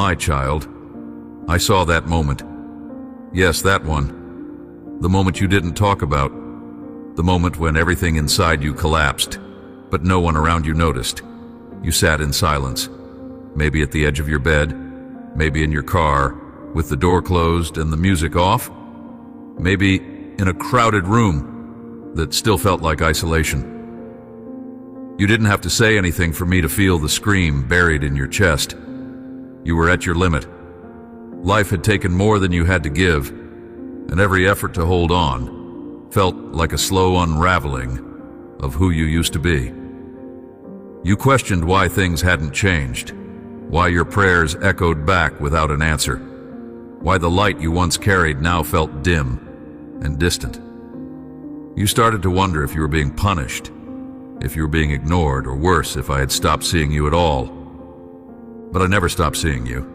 my child. I saw that moment. Yes, that one. The moment you didn't talk about. The moment when everything inside you collapsed, but no one around you noticed. You sat in silence, maybe at the edge of your bed, maybe in your car, with the door closed and the music off, maybe in a crowded room that still felt like isolation. You didn't have to say anything for me to feel the scream buried in your chest. You were at your limit. Life had taken more than you had to give, and every effort to hold on felt like a slow unraveling of who you used to be. You questioned why things hadn't changed, why your prayers echoed back without an answer, why the light you once carried now felt dim and distant. You started to wonder if you were being punished, if you were being ignored, or worse, if I had stopped seeing you at all. But I never stopped seeing you.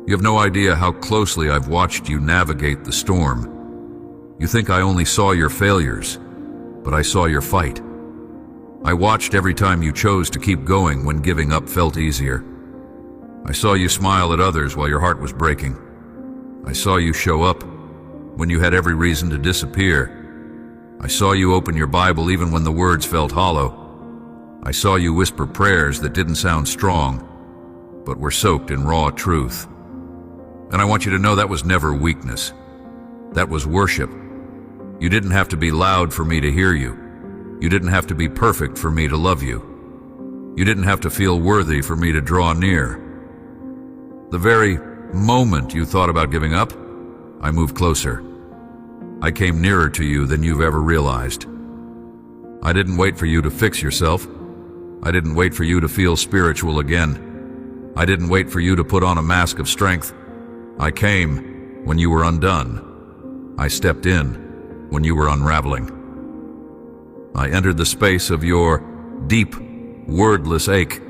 You have no idea how closely I've watched you navigate the storm. You think I only saw your failures, but I saw your fight. I watched every time you chose to keep going when giving up felt easier. I saw you smile at others while your heart was breaking. I saw you show up when you had every reason to disappear. I saw you open your Bible even when the words felt hollow. I saw you whisper prayers that didn't sound strong, but were soaked in raw truth. And I want you to know that was never weakness. That was worship. You didn't have to be loud for me to hear you. You didn't have to be perfect for me to love you. You didn't have to feel worthy for me to draw near. The very moment you thought about giving up, I moved closer. I came nearer to you than you've ever realized. I didn't wait for you to fix yourself. I didn't wait for you to feel spiritual again. I didn't wait for you to put on a mask of strength. I came when you were undone. I stepped in when you were unraveling. I entered the space of your deep, wordless ache,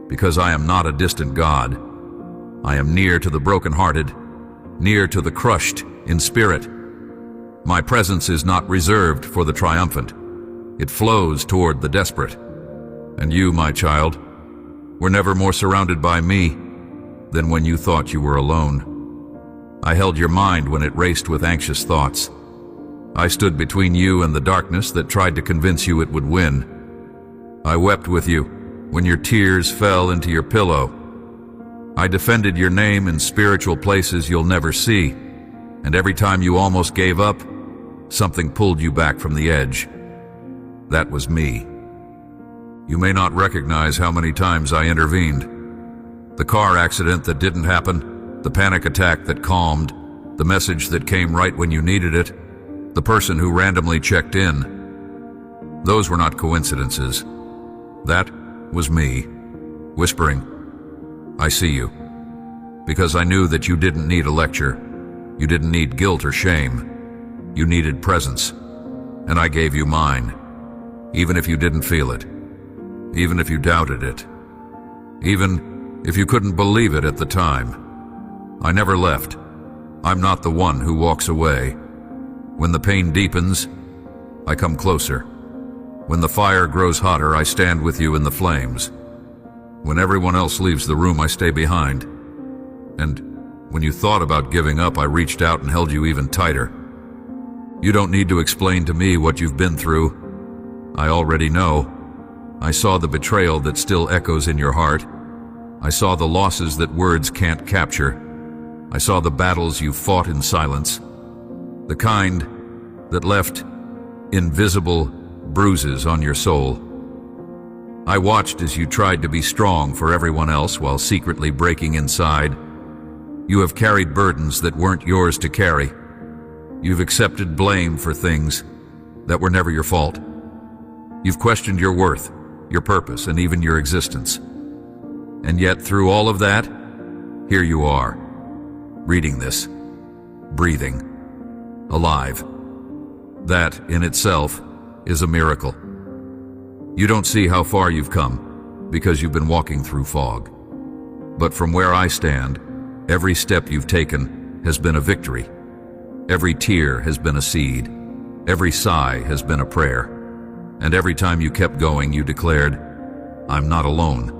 because I am not a distant God. I am near to the brokenhearted, near to the crushed in spirit. My presence is not reserved for the triumphant. It flows toward the desperate. And you, my child, were never more surrounded by me than when you thought you were alone. I held your mind when it raced with anxious thoughts. I stood between you and the darkness that tried to convince you it would win. I wept with you when your tears fell into your pillow. I defended your name in spiritual places you'll never see, and every time you almost gave up, something pulled you back from the edge. That was me. You may not recognize how many times I intervened. The car accident that didn't happen, the panic attack that calmed, the message that came right when you needed it, the person who randomly checked in. Those were not coincidences. That was me, whispering, I see you. Because I knew that you didn't need a lecture. You didn't need guilt or shame. You needed presence. And I gave you mine. Even if you didn't feel it. Even if you doubted it. Even if you couldn't believe it at the time. I never left. I'm not the one who walks away. When the pain deepens, I come closer. When the fire grows hotter, I stand with you in the flames. When everyone else leaves the room, I stay behind. And when you thought about giving up, I reached out and held you even tighter. You don't need to explain to me what you've been through. I already know. I saw the betrayal that still echoes in your heart. I saw the losses that words can't capture. I saw the battles you fought in silence. The kind that left invisible bruises on your soul. I watched as you tried to be strong for everyone else while secretly breaking inside. You have carried burdens that weren't yours to carry. You've accepted blame for things that were never your fault. You've questioned your worth, your purpose, and even your existence. And yet, through all of that, here you are, reading this, breathing, alive. That, in itself, is a miracle. You don't see how far you've come because you've been walking through fog. But from where I stand, every step you've taken has been a victory. Every tear has been a seed. Every sigh has been a prayer. And every time you kept going, you declared, I'm not alone.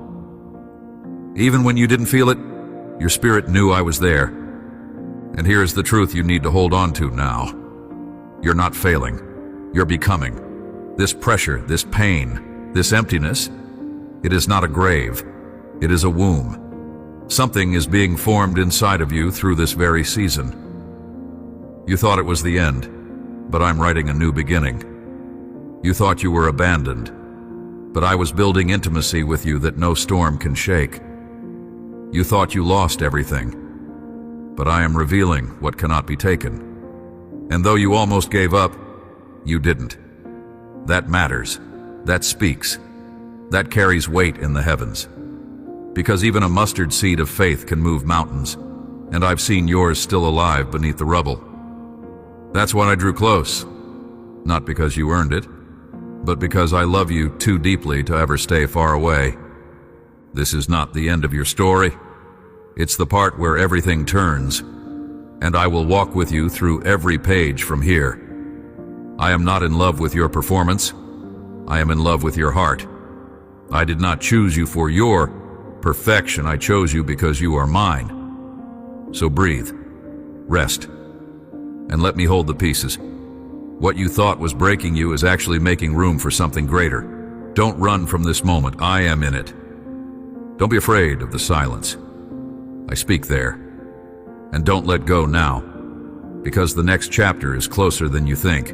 Even when you didn't feel it, Your spirit knew I was there. And here is the truth you need to hold on to now. You're not failing. You're becoming. This pressure, this pain, this emptiness, it is not a grave. It is a womb. Something is being formed inside of you through this very season. You thought it was the end, but I'm writing a new beginning. You thought you were abandoned, but I was building intimacy with you that no storm can shake. You thought you lost everything, but I am revealing what cannot be taken. And though you almost gave up, you didn't. That matters. That speaks. That carries weight in the heavens. Because even a mustard seed of faith can move mountains, and I've seen yours still alive beneath the rubble. That's when I drew close. Not because you earned it, but because I love you too deeply to ever stay far away. This is not the end of your story. It's the part where everything turns, and I will walk with you through every page from here. I am not in love with your performance. I am in love with your heart. I did not choose you for your perfection. I chose you because you are mine. So breathe, rest, and let me hold the pieces. What you thought was breaking you is actually making room for something greater. Don't run from this moment. I am in it. Don't be afraid of the silence. I speak there. And don't let go now, because the next chapter is closer than you think.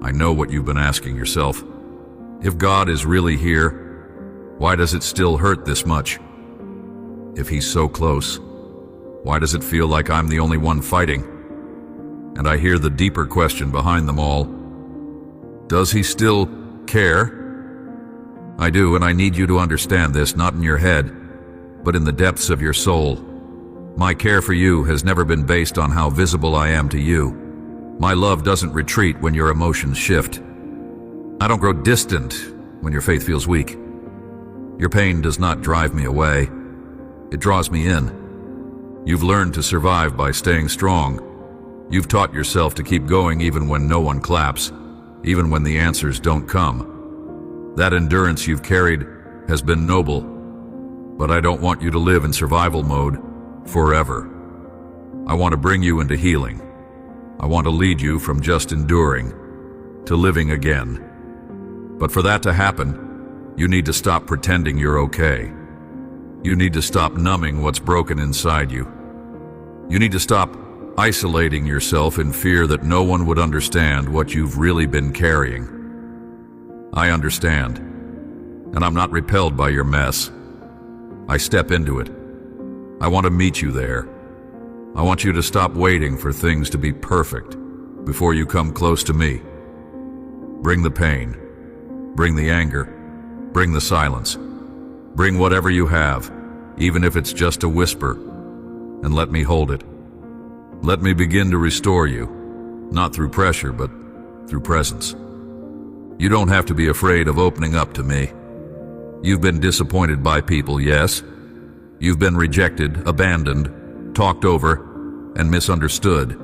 I know what you've been asking yourself. If God is really here, why does it still hurt this much? If he's so close, why does it feel like I'm the only one fighting? And I hear the deeper question behind them all. Does he still care? I do, and I need you to understand this, not in your head, but in the depths of your soul. My care for you has never been based on how visible I am to you. My love doesn't retreat when your emotions shift. I don't grow distant when your faith feels weak. Your pain does not drive me away. It draws me in. You've learned to survive by staying strong. You've taught yourself to keep going even when no one claps, even when the answers don't come. That endurance you've carried has been noble, but I don't want you to live in survival mode forever. I want to bring you into healing. I want to lead you from just enduring to living again. But for that to happen, you need to stop pretending you're okay. You need to stop numbing what's broken inside you. You need to stop isolating yourself in fear that no one would understand what you've really been carrying. I understand, and I'm not repelled by your mess. I step into it. I want to meet you there. I want you to stop waiting for things to be perfect before you come close to me. Bring the pain. Bring the anger. Bring the silence. Bring whatever you have, even if it's just a whisper, and let me hold it. Let me begin to restore you, not through pressure, but through presence. You don't have to be afraid of opening up to me. You've been disappointed by people, yes. You've been rejected, abandoned, talked over, and misunderstood.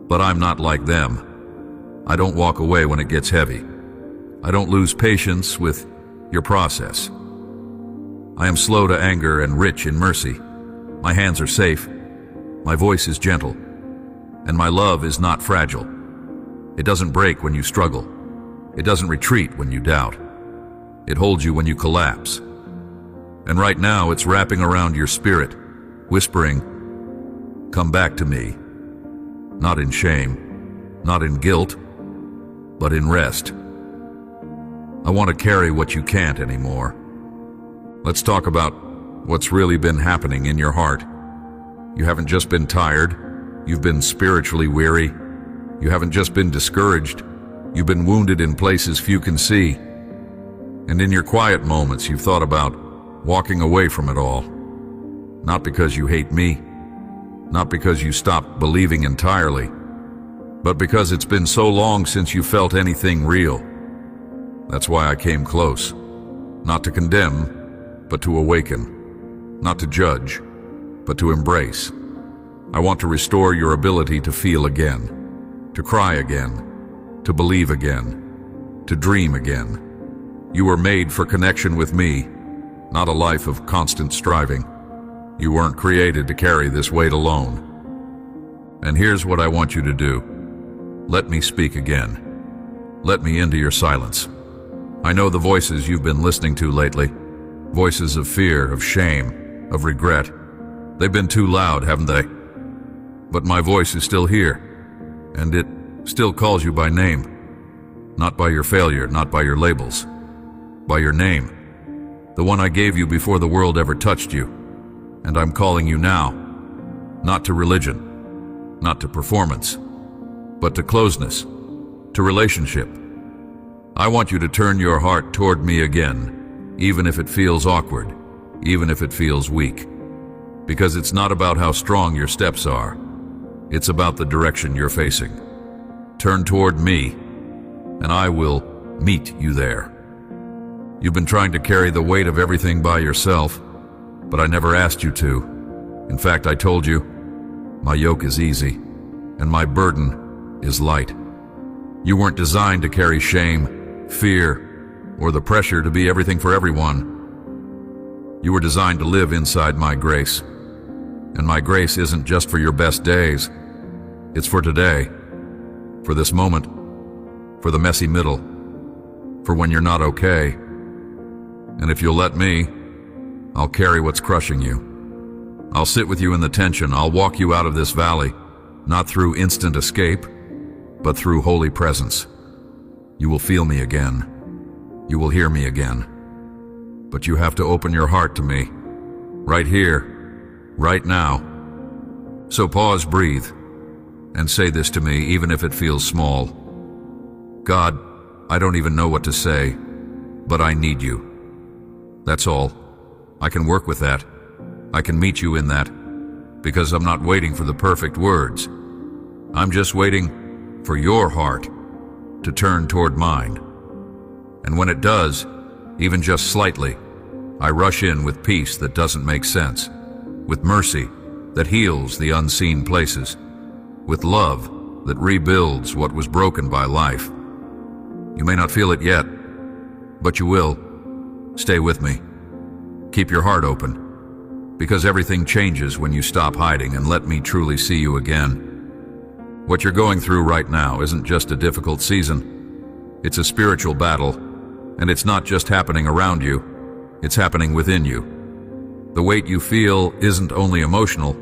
But I'm not like them. I don't walk away when it gets heavy. I don't lose patience with your process. I am slow to anger and rich in mercy. My hands are safe. My voice is gentle. And my love is not fragile. It doesn't break when you struggle. It doesn't retreat when you doubt. It holds you when you collapse. And right now it's wrapping around your spirit, whispering, "Come back to me." Not in shame, not in guilt, but in rest. I want to carry what you can't anymore. Let's talk about what's really been happening in your heart. You haven't just been tired. You've been spiritually weary. You haven't just been discouraged. You've been wounded in places few can see. And in your quiet moments, you've thought about walking away from it all. Not because you hate me, not because you stopped believing entirely, but because it's been so long since you felt anything real. That's why I came close. Not to condemn, but to awaken. Not to judge, but to embrace. I want to restore your ability to feel again, to cry again, to believe again, to dream again. You were made for connection with me, not a life of constant striving. You weren't created to carry this weight alone. And here's what I want you to do. Let me speak again. Let me into your silence. I know the voices you've been listening to lately. Voices of fear, of shame, of regret. They've been too loud, haven't they? But my voice is still here, and it still calls you by name. Not by your failure, not by your labels. By your name. The one I gave you before the world ever touched you. And I'm calling you now. Not to religion, not to performance, but to closeness, to relationship. I want you to turn your heart toward me again, even if it feels awkward, even if it feels weak. Because it's not about how strong your steps are. It's about the direction you're facing. Turn toward me, and I will meet you there. You've been trying to carry the weight of everything by yourself, but I never asked you to. In fact, I told you, my yoke is easy, and my burden is light. You weren't designed to carry shame, fear, or the pressure to be everything for everyone. You were designed to live inside my grace. And my grace isn't just for your best days. It's for today, for this moment, for the messy middle, for when you're not okay. And if you'll let me, I'll carry what's crushing you. I'll sit with you in the tension. I'll walk you out of this valley, not through instant escape, but through holy presence. You will feel me again. You will hear me again. But you have to open your heart to me, right here, right now. So pause, breathe, and say this to me, even if it feels small. God, I don't even know what to say, but I need you. That's all. I can work with that. I can meet you in that, because I'm not waiting for the perfect words. I'm just waiting for your heart to turn toward mine. And when it does, even just slightly, I rush in with peace that doesn't make sense, with mercy that heals the unseen places, with love that rebuilds what was broken by life. You may not feel it yet, but you will. Stay with me. Keep your heart open, because everything changes when you stop hiding and let me truly see you again. What you're going through right now isn't just a difficult season. It's a spiritual battle, and it's not just happening around you, it's happening within you. The weight you feel isn't only emotional,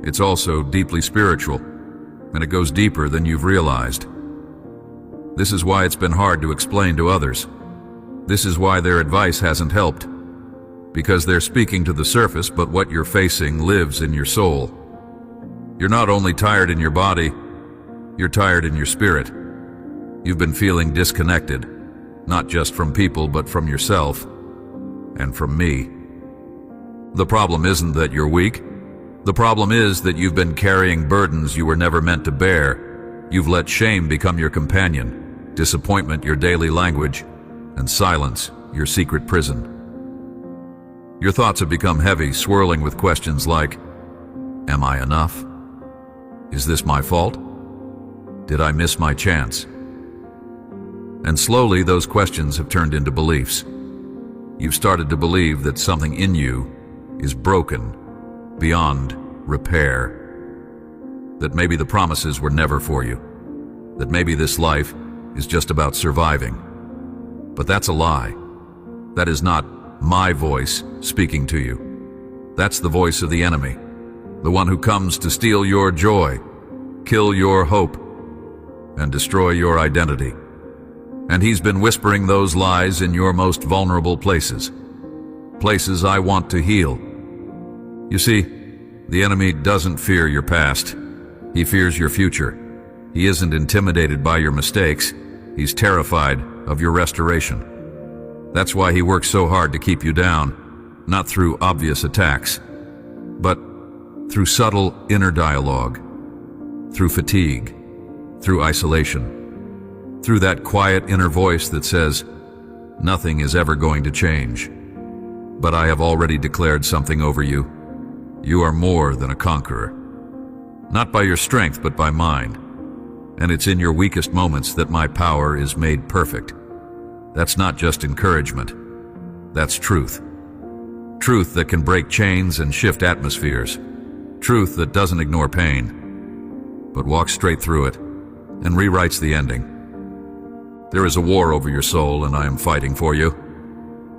it's also deeply spiritual, and it goes deeper than you've realized. This is why it's been hard to explain to others. This is why their advice hasn't helped. Because they're speaking to the surface, but what you're facing lives in your soul. You're not only tired in your body, you're tired in your spirit. You've been feeling disconnected, not just from people, but from yourself and from me. The problem isn't that you're weak. The problem is that you've been carrying burdens you were never meant to bear. You've let shame become your companion, disappointment your daily language, and silence your secret prison. Your thoughts have become heavy, swirling with questions like, am I enough? Is this my fault? Did I miss my chance? And slowly those questions have turned into beliefs. You've started to believe that something in you is broken, beyond repair. That maybe the promises were never for you. That maybe this life is just about surviving. But that's a lie. That is not my voice speaking to you. That's the voice of the enemy, the one who comes to steal your joy, kill your hope, and destroy your identity. And he's been whispering those lies in your most vulnerable places, places I want to heal. You see, the enemy doesn't fear your past. He fears your future. He isn't intimidated by your mistakes. He's terrified of your restoration. That's why he works so hard to keep you down, not through obvious attacks, but through subtle inner dialogue, through fatigue, through isolation, through that quiet inner voice that says, nothing is ever going to change. But I have already declared something over you. You are more than a conqueror, not by your strength, but by mine. And it's in your weakest moments that my power is made perfect. That's not just encouragement. That's truth. Truth that can break chains and shift atmospheres. Truth that doesn't ignore pain, but walks straight through it and rewrites the ending. There is a war over your soul, and I am fighting for you,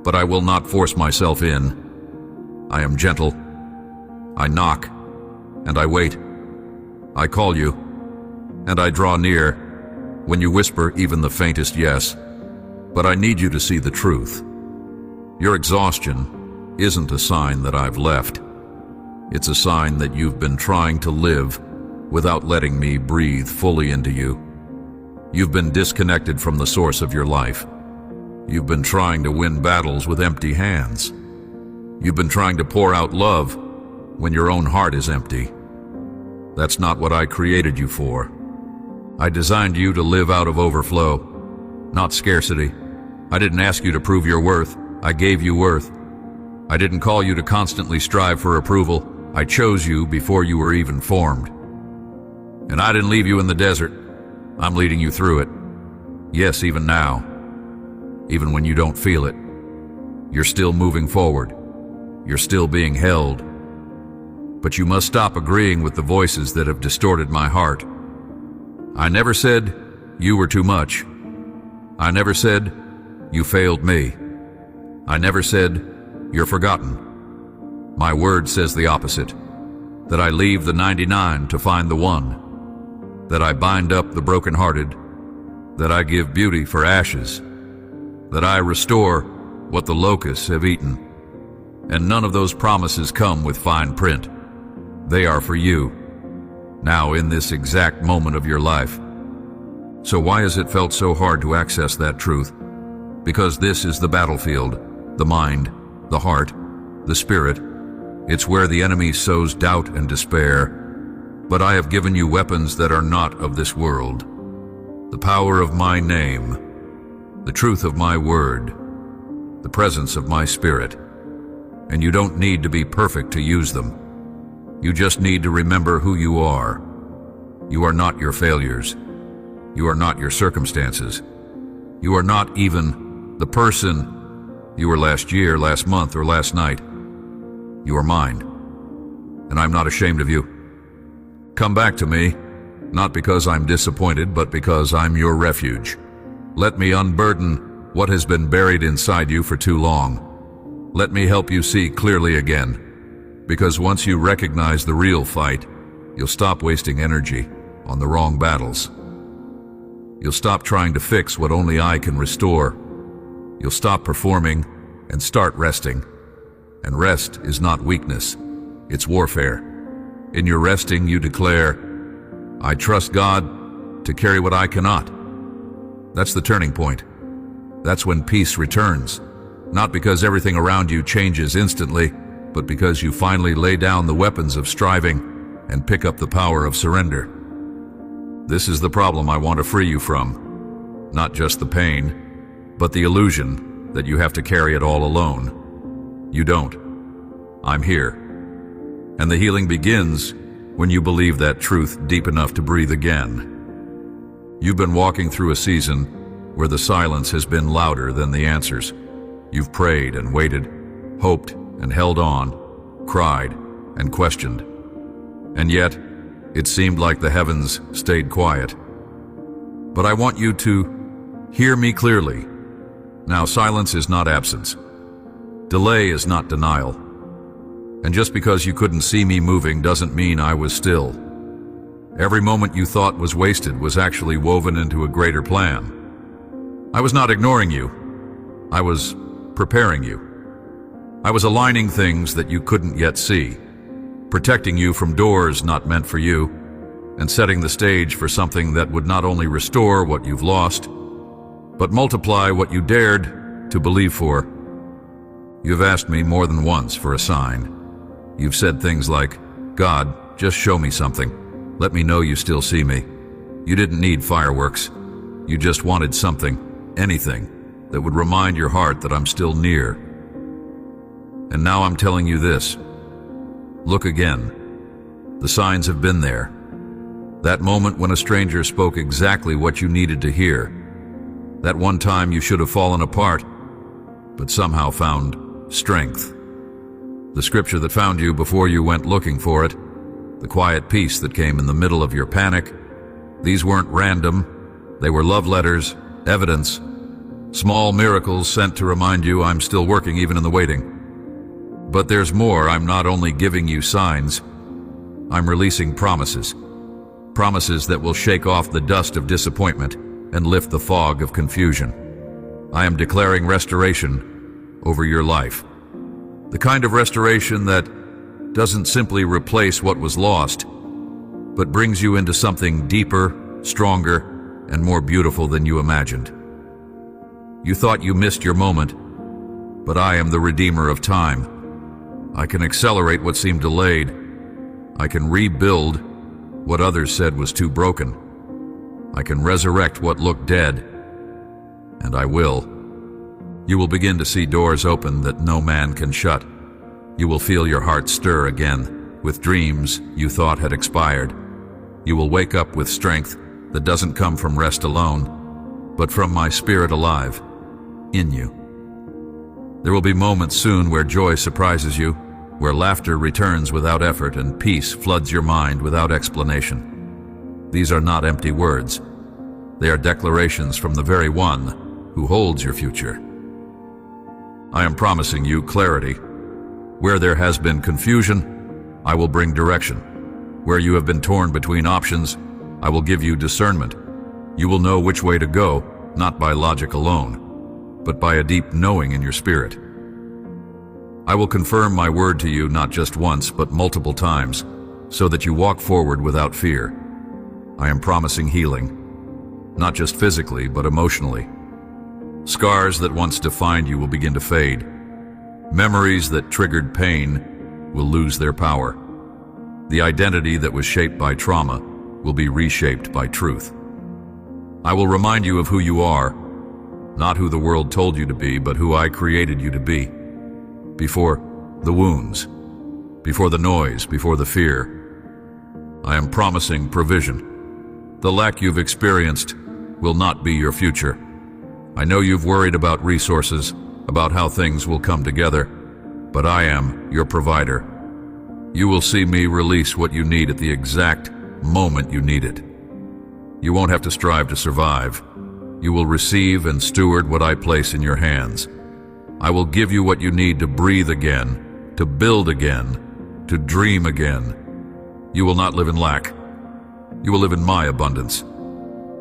but I will not force myself in. I am gentle. I knock, and I wait. I call you, and I draw near when you whisper even the faintest yes. But I need you to see the truth. Your exhaustion isn't a sign that I've left. It's a sign that you've been trying to live without letting me breathe fully into you. You've been disconnected from the source of your life. You've been trying to win battles with empty hands. You've been trying to pour out love when your own heart is empty. That's not what I created you for. I designed you to live out of overflow, not scarcity. I didn't ask you to prove your worth. I gave you worth. I didn't call you to constantly strive for approval. I chose you before you were even formed. And I didn't leave you in the desert. I'm leading you through it. Yes, even now. Even when you don't feel it. You're still moving forward. You're still being held. But you must stop agreeing with the voices that have distorted my heart. I never said you were too much. I never said you failed me. I never said you're forgotten. My word says the opposite. That I leave the 99 to find the one. That I bind up the brokenhearted, that I give beauty for ashes, that I restore what the locusts have eaten. And none of those promises come with fine print. They are for you, now in this exact moment of your life. So why has it felt so hard to access that truth? Because this is the battlefield, the mind, the heart, the spirit. It's where the enemy sows doubt and despair. But I have given you weapons that are not of this world. The power of my name, the truth of my word, the presence of my spirit. And you don't need to be perfect to use them. You just need to remember who you are. You are not your failures. You are not your circumstances. You are not even the person you were last year, last month, or last night. You are mine. And I'm not ashamed of you. Come back to me, not because I'm disappointed, but because I'm your refuge. Let me unburden what has been buried inside you for too long. Let me help you see clearly again, because once you recognize the real fight, you'll stop wasting energy on the wrong battles. You'll stop trying to fix what only I can restore. You'll stop performing and start resting. And rest is not weakness, it's warfare. In your resting, you declare, I trust God to carry what I cannot. That's the turning point. That's when peace returns, not because everything around you changes instantly, but because you finally lay down the weapons of striving and pick up the power of surrender. This is the problem I want to free you from. Not just the pain, but the illusion that you have to carry it all alone. You don't. I'm here. And the healing begins when you believe that truth deep enough to breathe again. You've been walking through a season where the silence has been louder than the answers. You've prayed and waited, hoped and held on, cried and questioned. And yet, it seemed like the heavens stayed quiet. But I want you to hear me clearly. Now, silence is not absence. Delay is not denial. And just because you couldn't see me moving doesn't mean I was still. Every moment you thought was wasted was actually woven into a greater plan. I was not ignoring you. I was preparing you. I was aligning things that you couldn't yet see, protecting you from doors not meant for you, and setting the stage for something that would not only restore what you've lost, but multiply what you dared to believe for. You've asked me more than once for a sign. You've said things like, God, just show me something. Let me know you still see me. You didn't need fireworks. You just wanted something, anything, that would remind your heart that I'm still near. And now I'm telling you this. Look again. The signs have been there. That moment when a stranger spoke exactly what you needed to hear. That one time you should have fallen apart, but somehow found strength. the scripture that found you before you went looking for it, the quiet peace that came in the middle of your panic. These weren't random. They were love letters, evidence, small miracles sent to remind you I'm still working even in the waiting. But there's more. I'm not only giving you signs, I'm releasing promises. Promises that will shake off the dust of disappointment and lift the fog of confusion. I am declaring restoration over your life. The kind of restoration that doesn't simply replace what was lost, but brings you into something deeper, stronger, and more beautiful than you imagined. You thought you missed your moment, but I am the Redeemer of time. I can accelerate what seemed delayed. I can rebuild what others said was too broken. I can resurrect what looked dead, and I will. You will begin to see doors open that no man can shut. You will feel your heart stir again with dreams you thought had expired. You will wake up with strength that doesn't come from rest alone, but from my spirit alive in you. There will be moments soon where joy surprises you, where laughter returns without effort and peace floods your mind without explanation. These are not empty words. They are declarations from the very one who holds your future. I am promising you clarity. Where there has been confusion, I will bring direction. Where you have been torn between options, I will give you discernment. You will know which way to go, not by logic alone, but by a deep knowing in your spirit. I will confirm my word to you not just once, but multiple times, so that you walk forward without fear. I am promising healing, not just physically, but emotionally. Scars that once defined you will begin to fade. Memories that triggered pain will lose their power. The identity that was shaped by trauma will be reshaped by truth. I will remind you of who you are, not who the world told you to be, but who I created you to be. Before the wounds, before the noise, before the fear, I am promising provision. The lack you've experienced will not be your future. I know you've worried about resources, about how things will come together, but I am your provider. You will see me release what you need at the exact moment you need it. You won't have to strive to survive. You will receive and steward what I place in your hands. I will give you what you need to breathe again, to build again, to dream again. You will not live in lack. You will live in my abundance.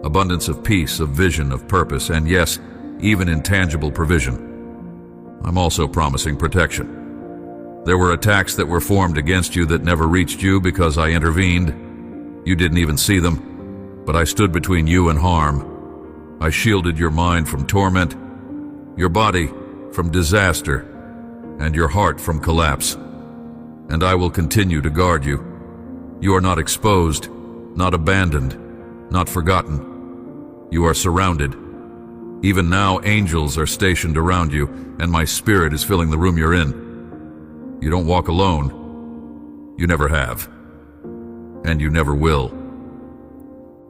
Abundance of peace, of vision, of purpose, and yes, even intangible provision. I'm also promising protection. There were attacks that were formed against you that never reached you because I intervened. You didn't even see them, but I stood between you and harm. I shielded your mind from torment, your body from disaster, and your heart from collapse. And I will continue to guard you. You are not exposed, not abandoned, not forgotten. You are surrounded. Even now, angels are stationed around you, and my spirit is filling the room you're in. You don't walk alone. You never have. And you never will.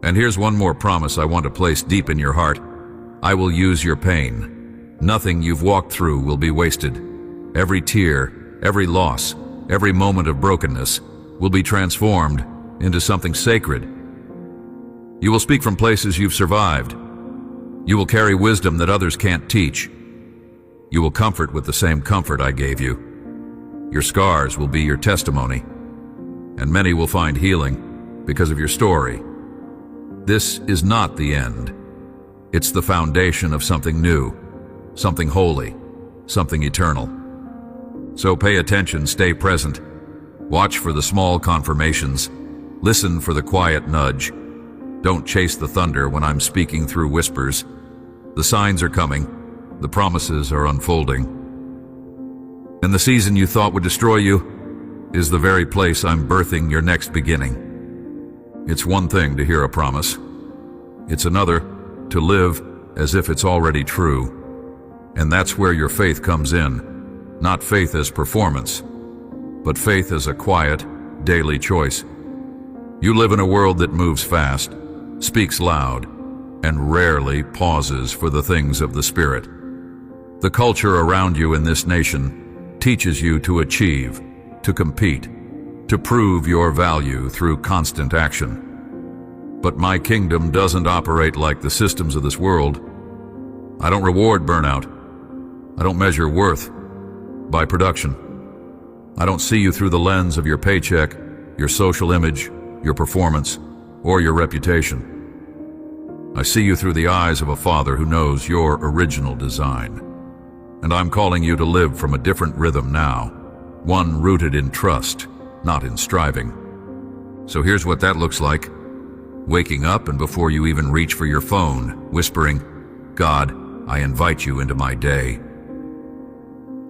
And here's one more promise I want to place deep in your heart. I will use your pain. Nothing you've walked through will be wasted. Every tear, every loss, every moment of brokenness will be transformed into something sacred. You will speak from places you've survived. You will carry wisdom that others can't teach. You will comfort with the same comfort I gave you. Your scars will be your testimony, and many will find healing because of your story. This is not the end. It's the foundation of something new, something holy, something eternal. So pay attention, stay present. Watch for the small confirmations. Listen for the quiet nudge. Don't chase the thunder when I'm speaking through whispers. The signs are coming. The promises are unfolding. And the season you thought would destroy you is the very place I'm birthing your next beginning. It's one thing to hear a promise. It's another to live as if it's already true. And that's where your faith comes in. Not faith as performance, but faith as a quiet, daily choice. You live in a world that moves fast, speaks loud, and rarely pauses for the things of the Spirit. The culture around you in this nation teaches you to achieve, to compete, to prove your value through constant action. But my kingdom doesn't operate like the systems of this world. I don't reward burnout. I don't measure worth by production. I don't see you through the lens of your paycheck, your social image, your performance, or your reputation. I see you through the eyes of a father who knows your original design. And I'm calling you to live from a different rhythm now, one rooted in trust, not in striving. So here's what that looks like. Waking up and before you even reach for your phone, whispering, "God, I invite you into my day."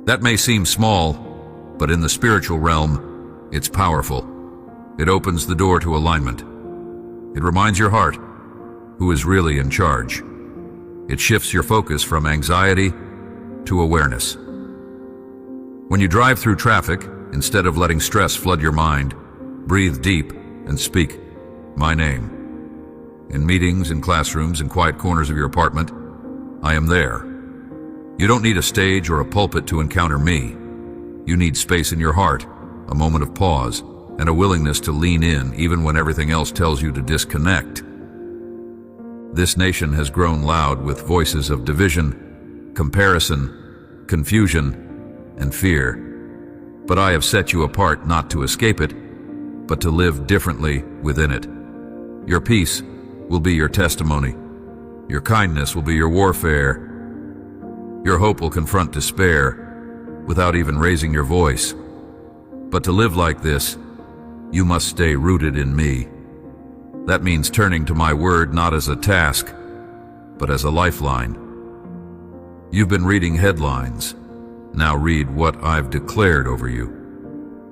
That may seem small, but in the spiritual realm, it's powerful. It opens the door to alignment. It reminds your heart who is really in charge. It shifts your focus from anxiety to awareness. When you drive through traffic, instead of letting stress flood your mind, breathe deep and speak my name. In meetings, in classrooms, in quiet corners of your apartment, I am there. You don't need a stage or a pulpit to encounter me. You need space in your heart, a moment of pause, and a willingness to lean in even when everything else tells you to disconnect. This nation has grown loud with voices of division, comparison, confusion, and fear. But I have set you apart not to escape it, but to live differently within it. Your peace will be your testimony. Your kindness will be your warfare. Your hope will confront despair without even raising your voice. But to live like this, you must stay rooted in me. That means turning to my word not as a task, but as a lifeline. You've been reading headlines. Now read what I've declared over you.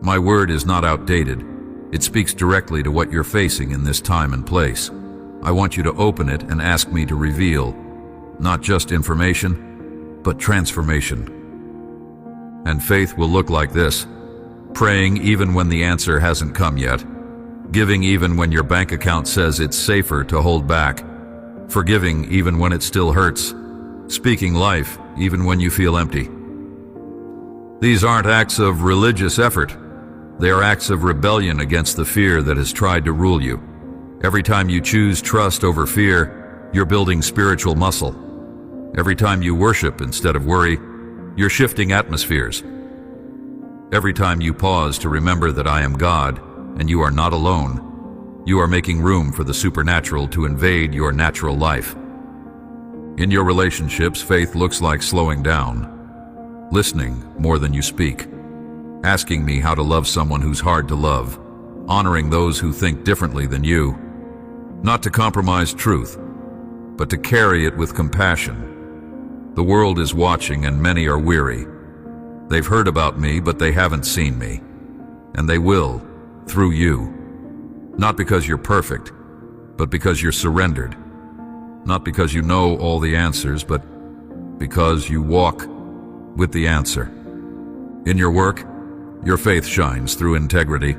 My word is not outdated. It speaks directly to what you're facing in this time and place. I want you to open it and ask me to reveal, not just information, but transformation. And faith will look like this: praying even when the answer hasn't come yet, giving even when your bank account says it's safer to hold back, forgiving even when it still hurts, speaking life even when you feel empty. These aren't acts of religious effort. They are acts of rebellion against the fear that has tried to rule you. Every time you choose trust over fear, you're building spiritual muscle. Every time you worship instead of worry, you're shifting atmospheres. Every time you pause to remember that I am God and you are not alone, you are making room for the supernatural to invade your natural life. In your relationships, faith looks like slowing down, listening more than you speak, asking me how to love someone who's hard to love, honoring those who think differently than you, not to compromise truth, but to carry it with compassion. The world is watching and many are weary. They've heard about me, but they haven't seen me. And they will, through you. Not because you're perfect, but because you're surrendered. Not because you know all the answers, but because you walk with the answer. In your work, your faith shines through integrity,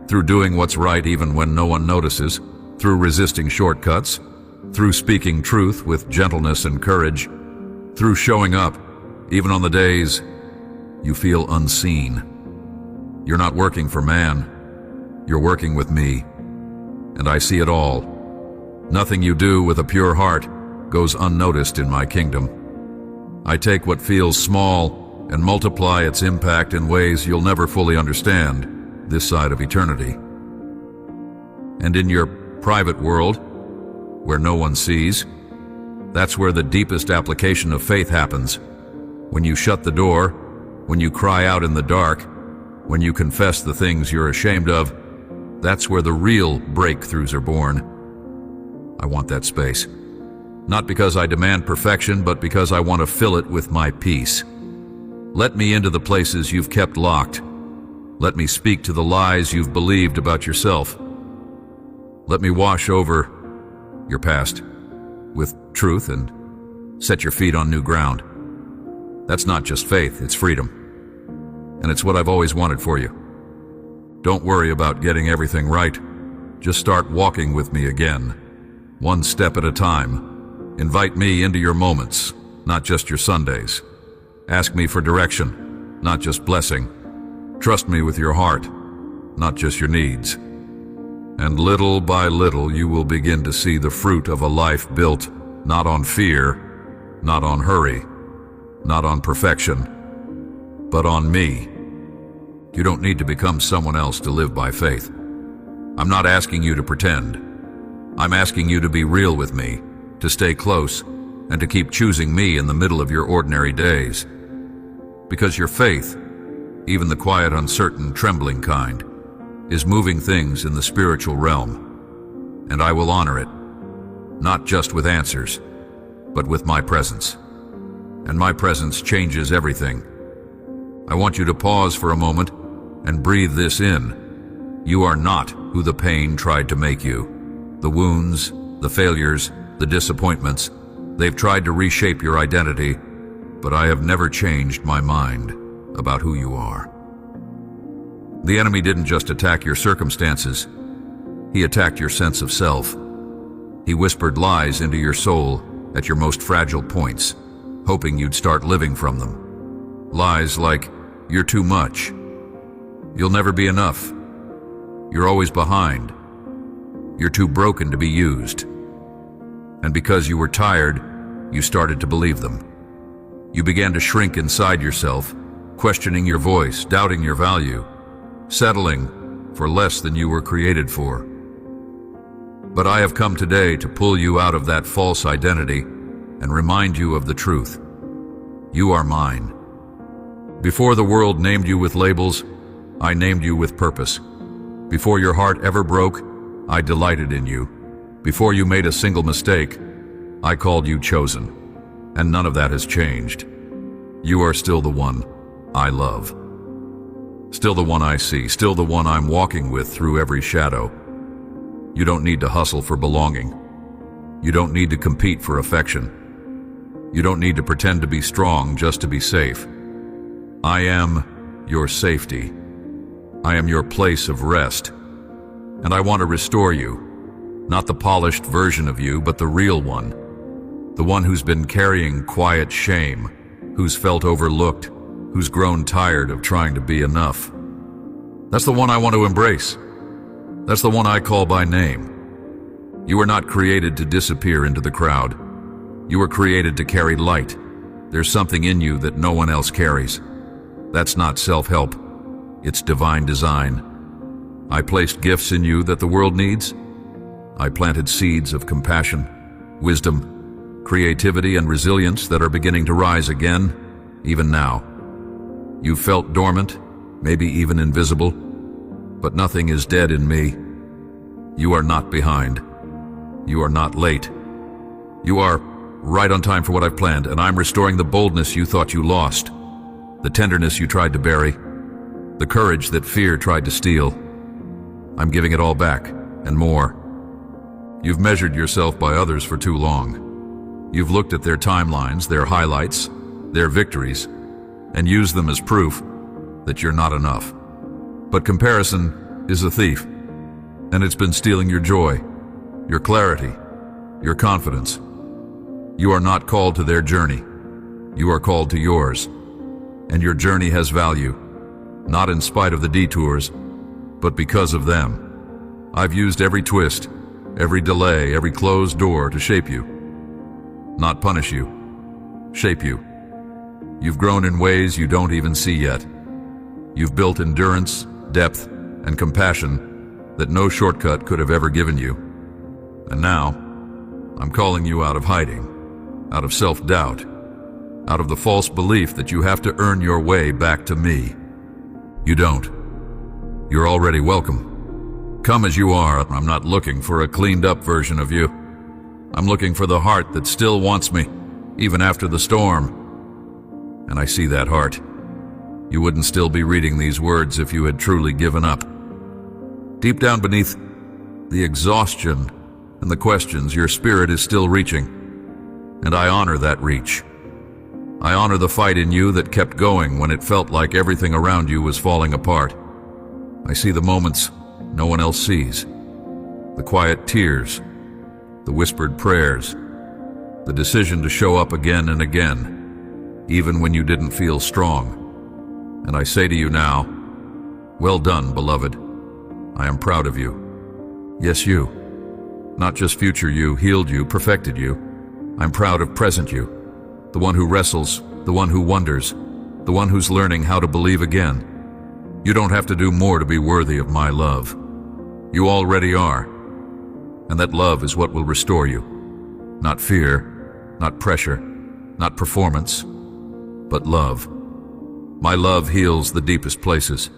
through doing what's right even when no one notices, through resisting shortcuts, through speaking truth with gentleness and courage, through showing up even on the days you feel unseen. You're not working for man, you're working with me, and I see it all. Nothing you do with a pure heart goes unnoticed in my kingdom. I take what feels small and multiply its impact in ways you'll never fully understand this side of eternity. And in your private world, where no one sees, that's where the deepest application of faith happens. When you shut the door, when you cry out in the dark, when you confess the things you're ashamed of, that's where the real breakthroughs are born. I want that space. Not because I demand perfection, but because I want to fill it with my peace. Let me into the places you've kept locked. Let me speak to the lies you've believed about yourself. Let me wash over your past with truth and set your feet on new ground. That's not just faith, it's freedom. And it's what I've always wanted for you. Don't worry about getting everything right. Just start walking with me again, one step at a time. Invite me into your moments, not just your Sundays. Ask me for direction, not just blessing. Trust me with your heart, not just your needs. And little by little you will begin to see the fruit of a life built not on fear, not on hurry, not on perfection, but on me. You don't need to become someone else to live by faith. I'm not asking you to pretend. I'm asking you to be real with me, to stay close, and to keep choosing me in the middle of your ordinary days. Because your faith, even the quiet, uncertain, trembling kind, is moving things in the spiritual realm, and I will honor it, not just with answers, but with my presence. And my presence changes everything. I want you to pause for a moment and breathe this in. You are not who the pain tried to make you. The wounds, the failures, the disappointments, they've tried to reshape your identity, but I have never changed my mind about who you are. The enemy didn't just attack your circumstances. He attacked your sense of self. He whispered lies into your soul at your most fragile points, hoping you'd start living from them. Lies like, you're too much. You'll never be enough. You're always behind. You're too broken to be used. And because you were tired, you started to believe them. You began to shrink inside yourself, questioning your voice, doubting your value, settling for less than you were created for. But I have come today to pull you out of that false identity and remind you of the truth. You are mine. Before the world named you with labels, I named you with purpose. Before your heart ever broke, I delighted in you. Before you made a single mistake, I called you chosen. And none of that has changed. You are still the one I love. Still the one I see, still the one I'm walking with through every shadow. You don't need to hustle for belonging. You don't need to compete for affection. You don't need to pretend to be strong just to be safe. I am your safety. I am your place of rest. And I want to restore you. Not the polished version of you, but the real one. The one who's been carrying quiet shame, who's felt overlooked, who's grown tired of trying to be enough. That's the one I want to embrace. That's the one I call by name. You were not created to disappear into the crowd. You were created to carry light. There's something in you that no one else carries. That's not self-help. It's divine design. I placed gifts in you that the world needs. I planted seeds of compassion, wisdom, creativity, and resilience that are beginning to rise again, even now. You felt dormant, maybe even invisible, but nothing is dead in me. You are not behind. You are not late. You are right on time for what I've planned, and I'm restoring the boldness you thought you lost, the tenderness you tried to bury, the courage that fear tried to steal. I'm giving it all back, and more. You've measured yourself by others for too long. You've looked at their timelines, their highlights, their victories, and used them as proof that you're not enough. But comparison is a thief, and it's been stealing your joy, your clarity, your confidence. You are not called to their journey. You are called to yours. And your journey has value, not in spite of the detours, but because of them. I've used every twist, every delay, every closed door to shape you. Not punish you, shape you. You've grown in ways you don't even see yet. You've built endurance, depth, and compassion that no shortcut could have ever given you. And now, I'm calling you out of hiding, out of self-doubt, out of the false belief that you have to earn your way back to me. You don't. You're already welcome. Come as you are. I'm not looking for a cleaned-up version of you. I'm looking for the heart that still wants me, even after the storm. And I see that heart. You wouldn't still be reading these words if you had truly given up. Deep down beneath the exhaustion and the questions, your spirit is still reaching. And I honor that reach. I honor the fight in you that kept going when it felt like everything around you was falling apart. I see the moments no one else sees. The quiet tears, the whispered prayers, the decision to show up again and again, even when you didn't feel strong. And I say to you now, well done, beloved. I am proud of you. Yes, you. Not just future you, healed you, perfected you. I'm proud of present you. The one who wrestles, the one who wonders, the one who's learning how to believe again. You don't have to do more to be worthy of my love. You already are. And that love is what will restore you. Not fear, not pressure, not performance, but love. My love heals the deepest places.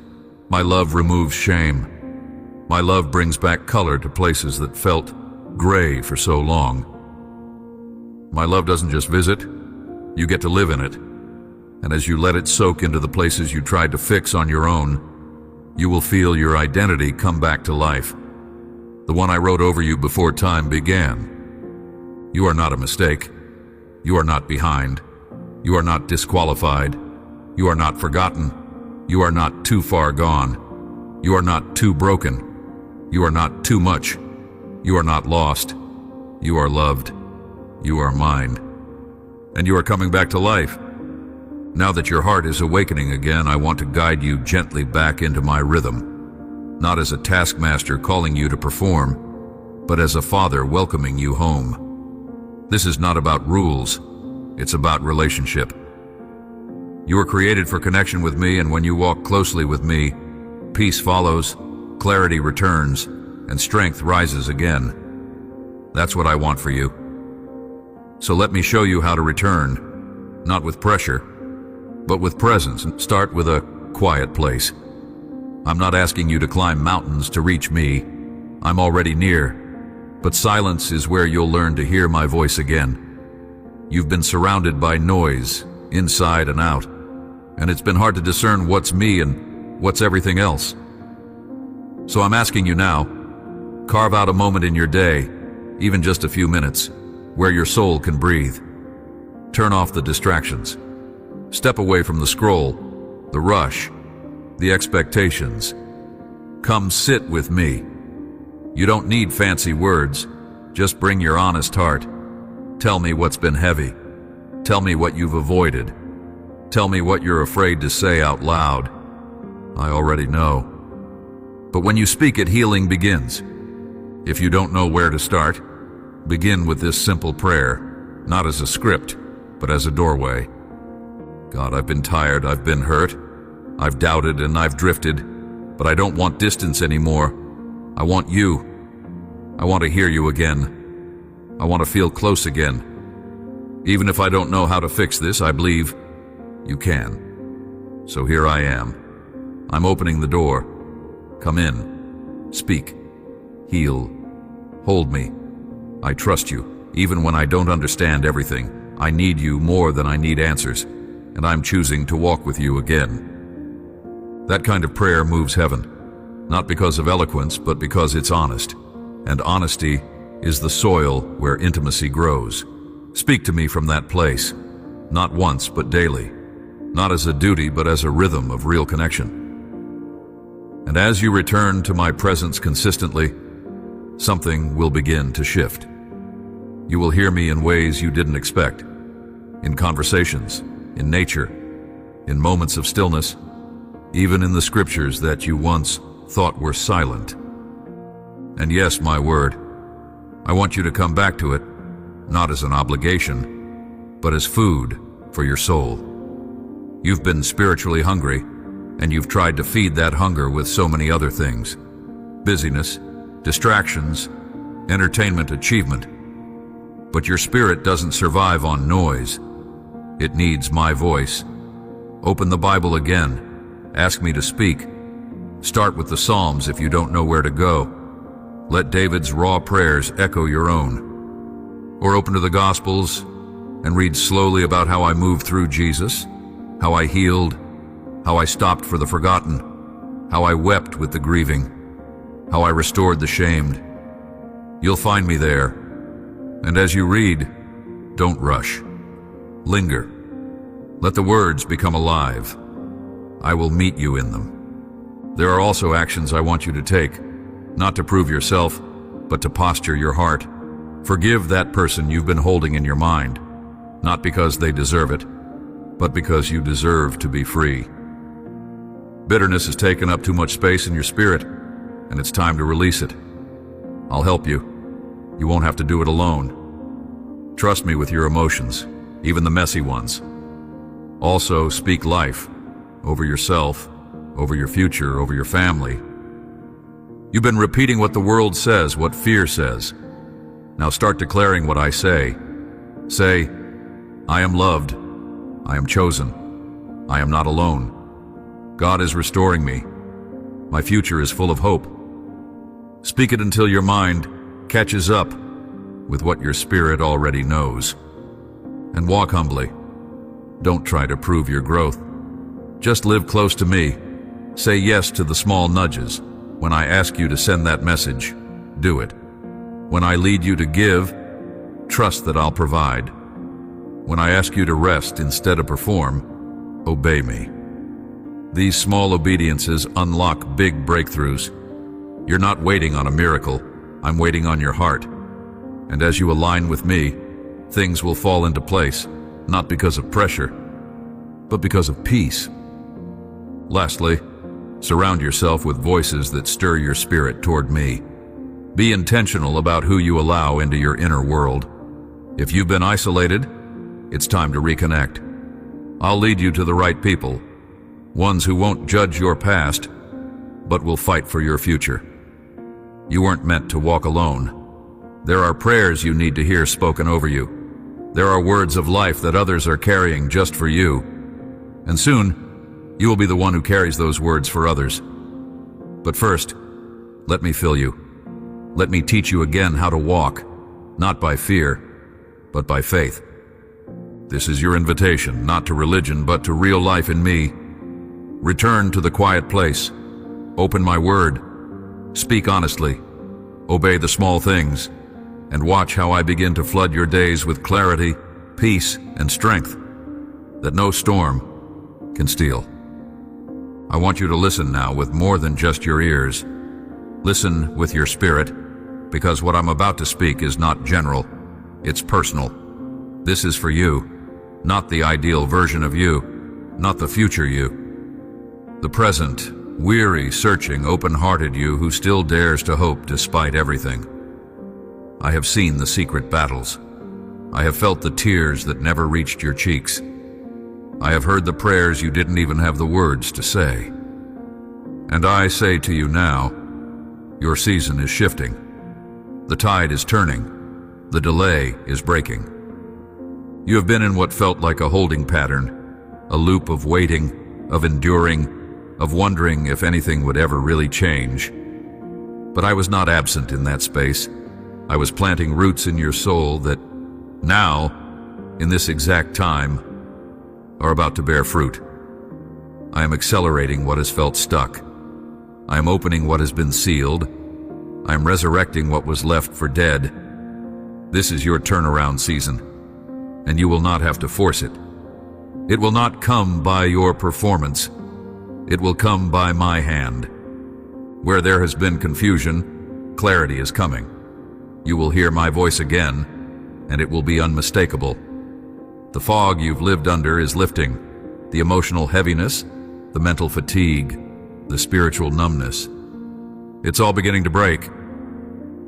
My love removes shame. My love brings back color to places that felt gray for so long. My love doesn't just visit, you get to live in it. And as you let it soak into the places you tried to fix on your own, you will feel your identity come back to life. The one I wrote over you before time began. You are not a mistake. You are not behind. You are not disqualified. You are not forgotten. You are not too far gone. You are not too broken. You are not too much. You are not lost. You are loved. You are mine. And you are coming back to life. Now that your heart is awakening again, I want to guide you gently back into my rhythm. Not as a taskmaster calling you to perform, but as a father welcoming you home. This is not about rules. It's about relationship. You were created for connection with me, and when you walk closely with me, peace follows, clarity returns, and strength rises again. That's what I want for you. So let me show you how to return, not with pressure, but with presence, and start with a quiet place. I'm not asking you to climb mountains to reach me. I'm already near, but silence is where you'll learn to hear my voice again. You've been surrounded by noise, inside and out, and it's been hard to discern what's me and what's everything else. So I'm asking you now, carve out a moment in your day, even just a few minutes, where your soul can breathe. Turn off the distractions. Step away from the scroll, the rush, the expectations. Come sit with me. You don't need fancy words, just bring your honest heart. Tell me what's been heavy. Tell me what you've avoided. Tell me what you're afraid to say out loud. I already know. But when you speak it, healing begins. If you don't know where to start, begin with this simple prayer, not as a script, but as a doorway. God, I've been tired, I've been hurt, I've doubted and I've drifted, but I don't want distance anymore. I want you. I want to hear you again. I want to feel close again. Even if I don't know how to fix this, I believe you can. So here I am. I'm opening the door. Come in. Speak. Heal. Hold me. I trust you, even when I don't understand everything. I need you more than I need answers, and I'm choosing to walk with you again. That kind of prayer moves heaven, not because of eloquence, but because it's honest. And honesty is the soil where intimacy grows. Speak to me from that place, not once, but daily. Not as a duty, but as a rhythm of real connection. And as you return to my presence consistently, something will begin to shift. You will hear me in ways you didn't expect. In conversations, in nature, in moments of stillness, even in the scriptures that you once thought were silent. And yes, my word, I want you to come back to it, not as an obligation, but as food for your soul. You've been spiritually hungry, and you've tried to feed that hunger with so many other things. Busyness, distractions, entertainment, achievement. But your spirit doesn't survive on noise. It needs my voice. Open the Bible again. Ask me to speak. Start with the Psalms if you don't know where to go. Let David's raw prayers echo your own. Or open to the Gospels and read slowly about how I moved through Jesus, how I healed, how I stopped for the forgotten, how I wept with the grieving, how I restored the shamed. You'll find me there. And as you read, don't rush. Linger. Let the words become alive. I will meet you in them. There are also actions I want you to take, not to prove yourself, but to posture your heart. Forgive that person you've been holding in your mind, not because they deserve it, but because you deserve to be free. Bitterness has taken up too much space in your spirit, and it's time to release it. I'll help you. You won't have to do it alone. Trust me with your emotions, even the messy ones. Also, speak life over yourself, over your future, over your family. You've been repeating what the world says, what fear says. Now start declaring what I say. Say, I am loved. I am chosen. I am not alone. God is restoring me. My future is full of hope. Speak it until your mind catches up with what your spirit already knows. And walk humbly. Don't try to prove your growth. Just live close to me. Say yes to the small nudges. When I ask you to send that message, do it. When I lead you to give, trust that I'll provide. When I ask you to rest instead of perform, obey me. These small obediences unlock big breakthroughs. You're not waiting on a miracle. I'm waiting on your heart. And as you align with me, things will fall into place, not because of pressure, but because of peace. Lastly, surround yourself with voices that stir your spirit toward me. Be intentional about who you allow into your inner world. If you've been isolated, it's time to reconnect. I'll lead you to the right people, ones who won't judge your past, but will fight for your future. You weren't meant to walk alone. There are prayers you need to hear spoken over you. There are words of life that others are carrying just for you. And soon, you will be the one who carries those words for others. But first, let me fill you. Let me teach you again how to walk, not by fear, but by faith. This is your invitation, not to religion, but to real life in me. Return to the quiet place. Open my word. Speak honestly. Obey the small things. And watch how I begin to flood your days with clarity, peace, and strength that no storm can steal. I want you to listen now with more than just your ears. Listen with your spirit, because what I'm about to speak is not general, it's personal. This is for you, not the ideal version of you, not the future you. The present, weary, searching, open-hearted you who still dares to hope despite everything. I have seen the secret battles. I have felt the tears that never reached your cheeks. I have heard the prayers you didn't even have the words to say. And I say to you now, your season is shifting. The tide is turning. The delay is breaking. You have been in what felt like a holding pattern, a loop of waiting, of enduring, of wondering if anything would ever really change. But I was not absent in that space. I was planting roots in your soul that now, in this exact time, are about to bear fruit. I am accelerating what has felt stuck. I am opening what has been sealed. I am resurrecting what was left for dead. This is your turnaround season, and you will not have to force it. It will not come by your performance. It will come by my hand. Where there has been confusion, clarity is coming. You will hear my voice again, and it will be unmistakable. The fog you've lived under is lifting. The emotional heaviness, the mental fatigue, the spiritual numbness. It's all beginning to break.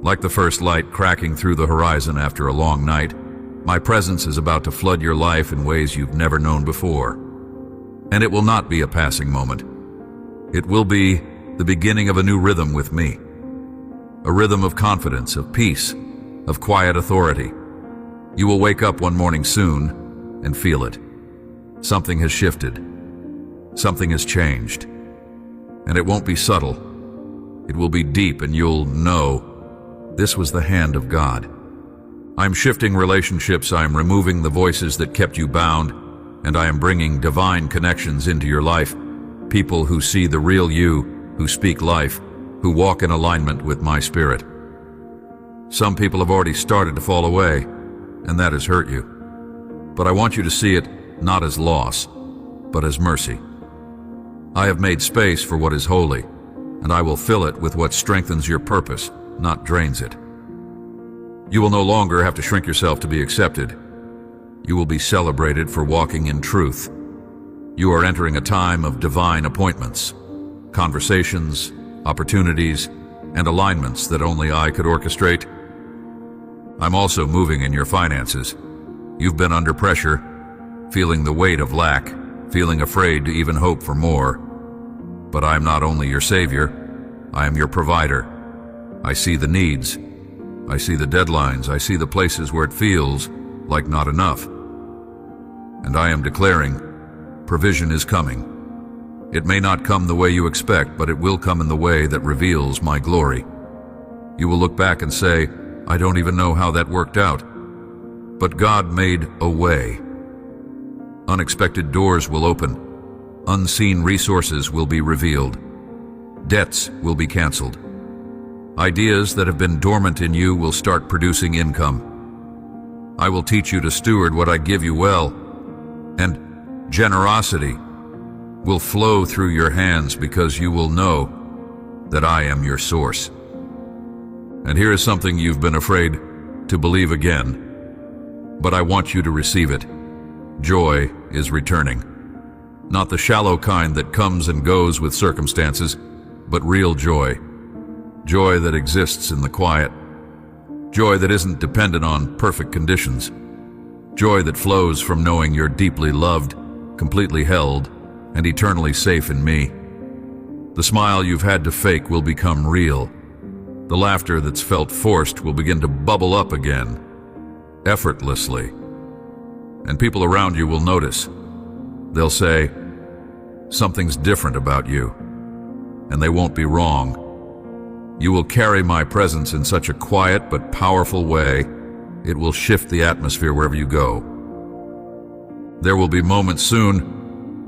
Like the first light cracking through the horizon after a long night, my presence is about to flood your life in ways you've never known before. And it will not be a passing moment. It will be the beginning of a new rhythm with me. A rhythm of confidence, of peace, of quiet authority. You will wake up one morning soon and feel it. Something has shifted. Something has changed. And it won't be subtle. It will be deep, and you'll know this was the hand of God. I'm shifting relationships. I'm removing the voices that kept you bound, and I am bringing divine connections into your life. People who see the real you, who speak life, who walk in alignment with my spirit. Some people have already started to fall away, and that has hurt you. But I want you to see it not as loss, but as mercy. I have made space for what is holy, and I will fill it with what strengthens your purpose, not drains it. You will no longer have to shrink yourself to be accepted. You will be celebrated for walking in truth. You are entering a time of divine appointments, conversations, opportunities, and alignments that only I could orchestrate. I'm also moving in your finances. You've been under pressure, feeling the weight of lack, feeling afraid to even hope for more. But I'm not only your savior, I am your provider. I see the needs. I see the deadlines. I see the places where it feels like not enough. And I am declaring, provision is coming. It may not come the way you expect, but it will come in the way that reveals my glory. You will look back and say, I don't even know how that worked out. But God made a way. Unexpected doors will open. Unseen resources will be revealed. Debts will be canceled. Ideas that have been dormant in you will start producing income. I will teach you to steward what I give you well, and generosity will flow through your hands because you will know that I am your source. And here is something you've been afraid to believe again, but I want you to receive it. Joy is returning. Not the shallow kind that comes and goes with circumstances, but real joy. Joy that exists in the quiet. Joy that isn't dependent on perfect conditions. Joy that flows from knowing you're deeply loved, completely held, and eternally safe in me. The smile you've had to fake will become real. The laughter that's felt forced will begin to bubble up again, effortlessly. And people around you will notice. They'll say, something's different about you, and they won't be wrong. You will carry my presence in such a quiet but powerful way, it will shift the atmosphere wherever you go. There will be moments soon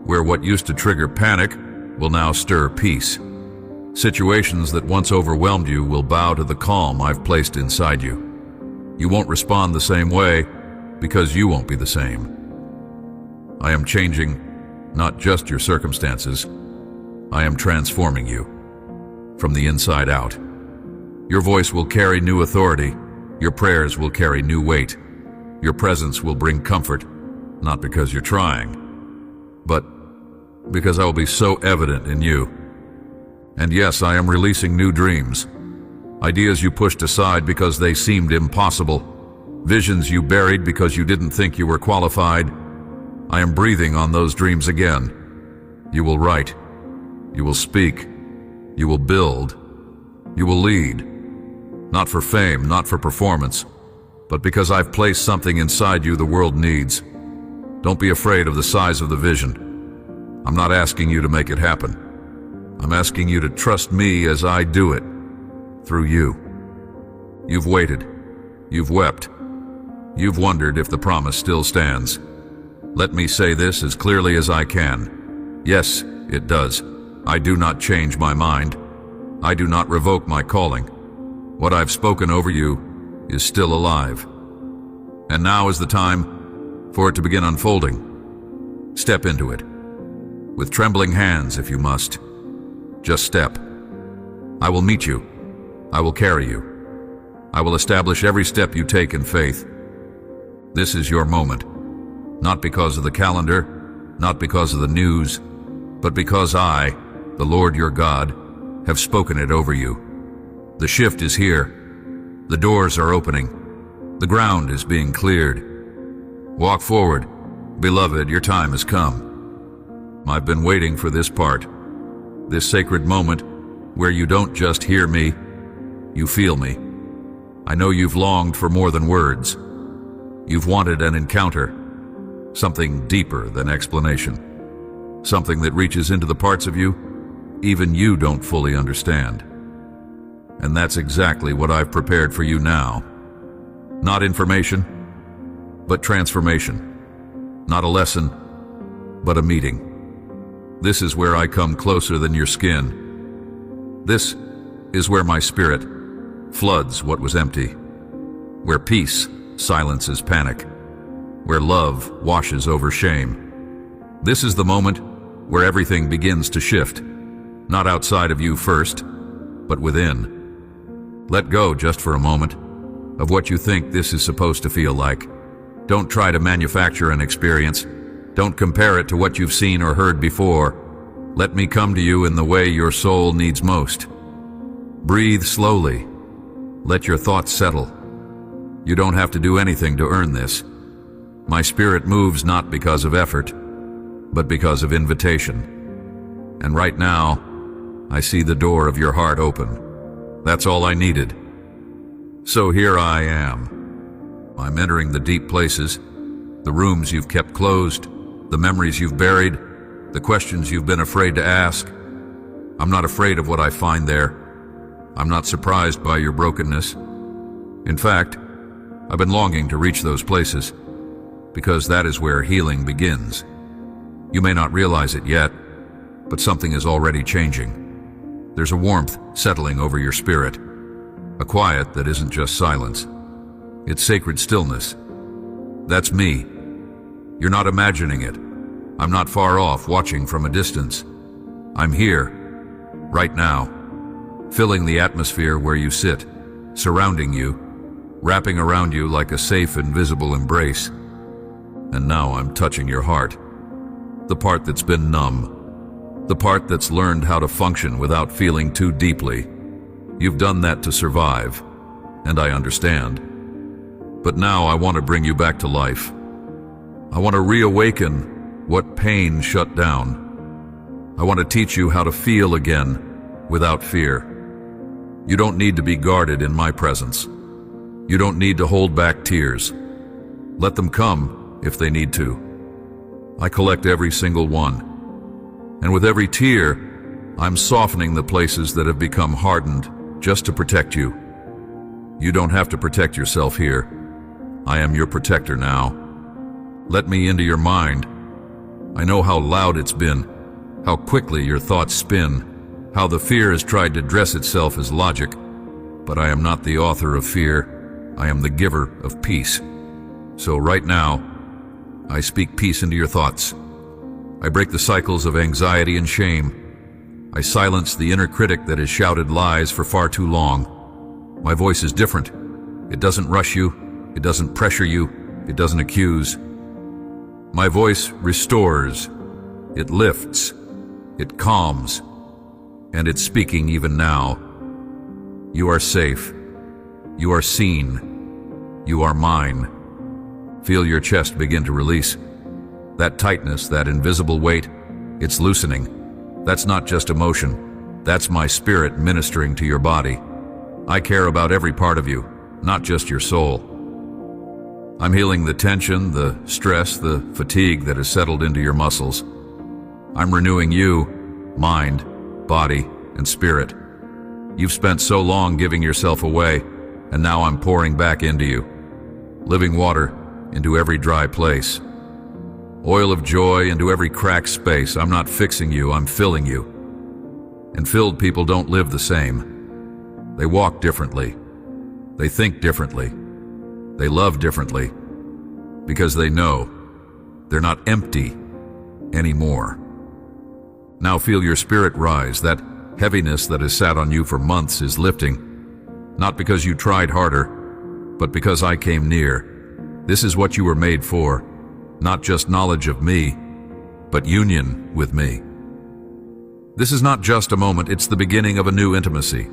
where what used to trigger panic will now stir peace. Situations that once overwhelmed you will bow to the calm I've placed inside you. You won't respond the same way because you won't be the same. I am changing not just your circumstances, I am transforming you from the inside out. Your voice will carry new authority, your prayers will carry new weight, your presence will bring comfort, not because you're trying, but because I will be so evident in you. And yes, I am releasing new dreams, ideas you pushed aside because they seemed impossible, visions you buried because you didn't think you were qualified. I am breathing on those dreams again. You will write, you will speak, you will build, you will lead, not for fame, not for performance, but because I've placed something inside you the world needs. Don't be afraid of the size of the vision. I'm not asking you to make it happen. I'm asking you to trust me as I do it, through you. You've waited. You've wept. You've wondered if the promise still stands. Let me say this as clearly as I can. Yes, it does. I do not change my mind. I do not revoke my calling. What I've spoken over you is still alive. And now is the time for it to begin unfolding. Step into it. With trembling hands, if you must. Just step. I will meet you. I will carry you. I will establish every step you take in faith. This is your moment. Not because of the calendar, not because of the news, but because I, the Lord your God, have spoken it over you. The shift is here. The doors are opening. The ground is being cleared. Walk forward. Beloved, your time has come. I've been waiting for this part, this sacred moment where you don't just hear me, you feel me. I know you've longed for more than words. You've wanted an encounter, something deeper than explanation, something that reaches into the parts of you even you don't fully understand. And that's exactly what I've prepared for you now. Not information, but transformation. Not a lesson, but a meeting. This is where I come closer than your skin. This is where my spirit floods what was empty, where peace silences panic, where love washes over shame. This is the moment where everything begins to shift, not outside of you first, but within. Let go just for a moment of what you think this is supposed to feel like. Don't try to manufacture an experience. Don't compare it to what you've seen or heard before. Let me come to you in the way your soul needs most. Breathe slowly. Let your thoughts settle. You don't have to do anything to earn this. My spirit moves not because of effort, but because of invitation. And right now, I see the door of your heart open. That's all I needed. So here I am. I'm entering the deep places, the rooms you've kept closed, the memories you've buried, the questions you've been afraid to ask. I'm not afraid of what I find there. I'm not surprised by your brokenness. In fact, I've been longing to reach those places, because that is where healing begins. You may not realize it yet, but something is already changing. There's a warmth settling over your spirit, a quiet that isn't just silence. It's sacred stillness. That's me. You're not imagining it. I'm not far off, watching from a distance. I'm here, right now, filling the atmosphere where you sit, surrounding you, wrapping around you like a safe, invisible embrace. And now I'm touching your heart, the part that's been numb, the part that's learned how to function without feeling too deeply. You've done that to survive, and I understand. But now I want to bring you back to life. I want to reawaken what pain shut down. I want to teach you how to feel again without fear. You don't need to be guarded in my presence. You don't need to hold back tears. Let them come if they need to. I collect every single one. And with every tear, I'm softening the places that have become hardened just to protect you. You don't have to protect yourself here. I am your protector now. Let me into your mind. I know how loud it's been, how quickly your thoughts spin, how the fear has tried to dress itself as logic. But I am not the author of fear. I am the giver of peace. So right now, I speak peace into your thoughts. I break the cycles of anxiety and shame. I silence the inner critic that has shouted lies for far too long. My voice is different. It doesn't rush you. It doesn't pressure you. It doesn't accuse. My voice restores. It lifts. It calms. And it's speaking even now. You are safe. You are seen. You are mine. Feel your chest begin to release. That tightness, that invisible weight, it's loosening. That's not just emotion. That's my spirit ministering to your body. I care about every part of you, not just your soul. I'm healing the tension, the stress, the fatigue that has settled into your muscles. I'm renewing you, mind, body, and spirit. You've spent so long giving yourself away, and now I'm pouring back into you. Living water into every dry place. Oil of joy into every cracked space. I'm not fixing you, I'm filling you. And filled people don't live the same. They walk differently. They think differently. They love differently. Because they know they're not empty anymore. Now feel your spirit rise. That heaviness that has sat on you for months is lifting. Not because you tried harder, but because I came near. This is what you were made for. Not just knowledge of me, but union with me. This is not just a moment, it's the beginning of a new intimacy.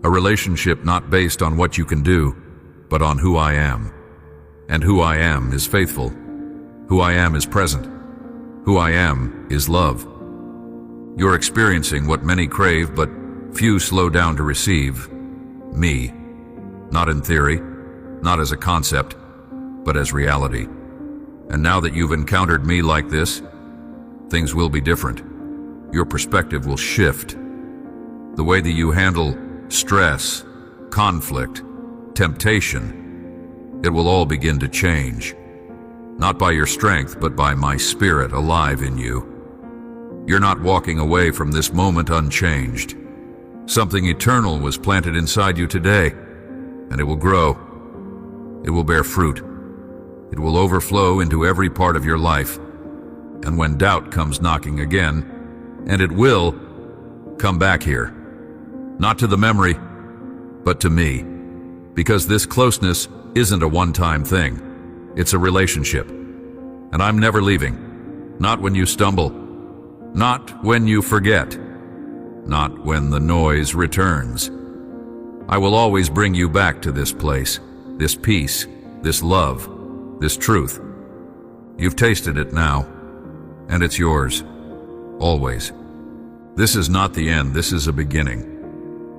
A relationship not based on what you can do, but on who I am. And who I am is faithful. Who I am is present. Who I am is love. You're experiencing what many crave, but few slow down to receive. Me. Not in theory, not as a concept, but as reality. And now that you've encountered me like this, things will be different. Your perspective will shift. The way that you handle stress, conflict, temptation, it will all begin to change. Not by your strength, but by my spirit alive in you. You're not walking away from this moment unchanged. Something eternal was planted inside you today, and it will grow. It will bear fruit. It will overflow into every part of your life. And when doubt comes knocking again, and it will, come back here. Not to the memory, but to me. Because this closeness isn't a one-time thing. It's a relationship. And I'm never leaving. Not when you stumble. Not when you forget. Not when the noise returns. I will always bring you back to this place, this peace, this love, this truth. You've tasted it now, and it's yours, always. This is not the end, this is a beginning.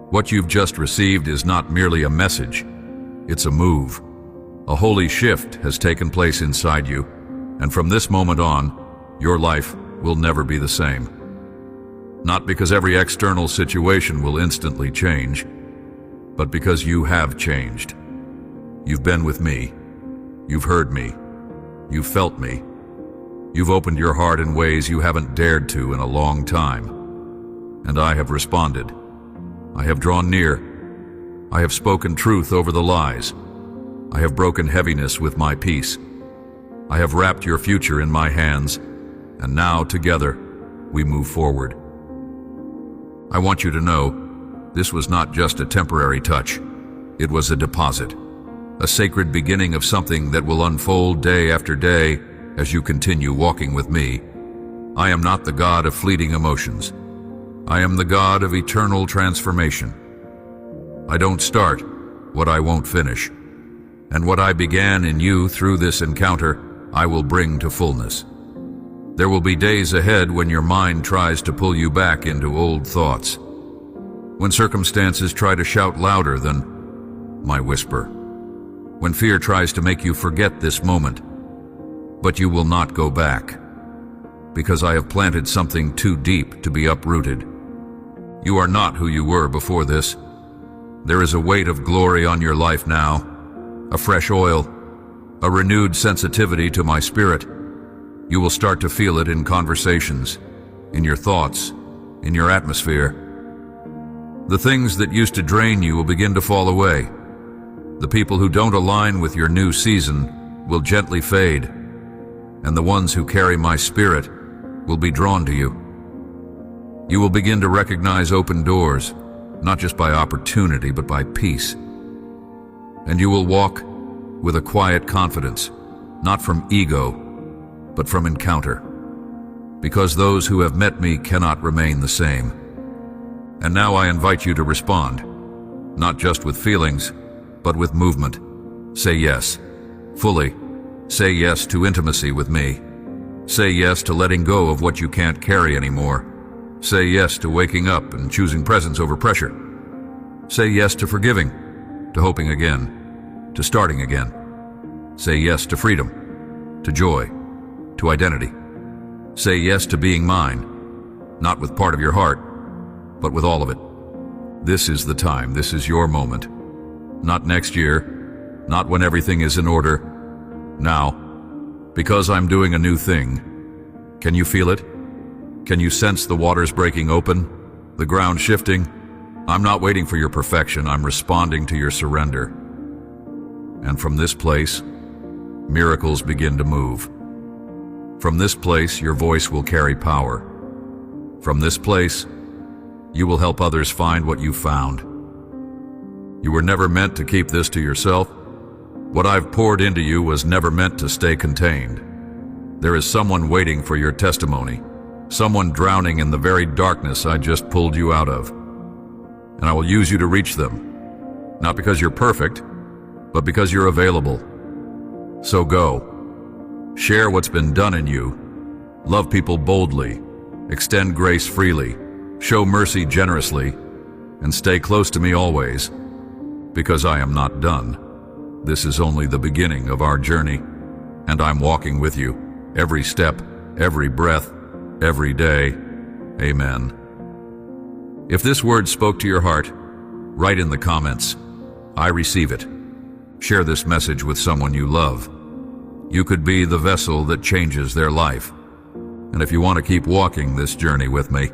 What you've just received is not merely a message, it's a move. A holy shift has taken place inside you, and from this moment on, your life will never be the same. Not because every external situation will instantly change, but because you have changed. You've been with me. You've heard me. You've felt me. You've opened your heart in ways you haven't dared to in a long time. And I have responded. I have drawn near. I have spoken truth over the lies. I have broken heaviness with my peace. I have wrapped your future in my hands, and now together we move forward. I want you to know, this was not just a temporary touch. It was a deposit, a sacred beginning of something that will unfold day after day as you continue walking with me. I am not the God of fleeting emotions. I am the God of eternal transformation. I don't start what I won't finish. And what I began in you through this encounter, I will bring to fullness. There will be days ahead when your mind tries to pull you back into old thoughts, when circumstances try to shout louder than my whisper, when fear tries to make you forget this moment. But you will not go back, because I have planted something too deep to be uprooted. You are not who you were before this. There is a weight of glory on your life now, a fresh oil, a renewed sensitivity to my spirit. You will start to feel it in conversations, in your thoughts, in your atmosphere. The things that used to drain you will begin to fall away. The people who don't align with your new season will gently fade, and the ones who carry my spirit will be drawn to you. You will begin to recognize open doors, not just by opportunity, but by peace. And you will walk with a quiet confidence, not from ego, but from encounter. Because those who have met me cannot remain the same. And now I invite you to respond, not just with feelings, but with movement. Say yes, fully. Say yes to intimacy with me. Say yes to letting go of what you can't carry anymore. Say yes to waking up and choosing presence over pressure. Say yes to forgiving, to hoping again, to starting again. Say yes to freedom, to joy, to identity. Say yes to being mine, not with part of your heart, but with all of it. This is the time, this is your moment. Not next year, not when everything is in order. Now, because I'm doing a new thing. Can you feel it? Can you sense the waters breaking open, the ground shifting? I'm not waiting for your perfection, I'm responding to your surrender. And from this place, miracles begin to move. From this place, your voice will carry power. From this place, you will help others find what you found. You were never meant to keep this to yourself. What I've poured into you was never meant to stay contained. There is someone waiting for your testimony, someone drowning in the very darkness I just pulled you out of. And I will use you to reach them, not because you're perfect, but because you're available. So go. Share what's been done in you. Love people boldly. Extend grace freely. Show mercy generously. And stay close to me always, because I am not done. This is only the beginning of our journey, and I'm walking with you, every step, every breath, every day. Amen. If this word spoke to your heart, write in the comments, I receive it. Share this message with someone you love. You could be the vessel that changes their life. And if you want to keep walking this journey with me,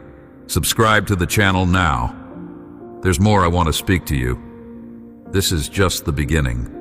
subscribe to the channel now. There's more I want to speak to you. This is just the beginning.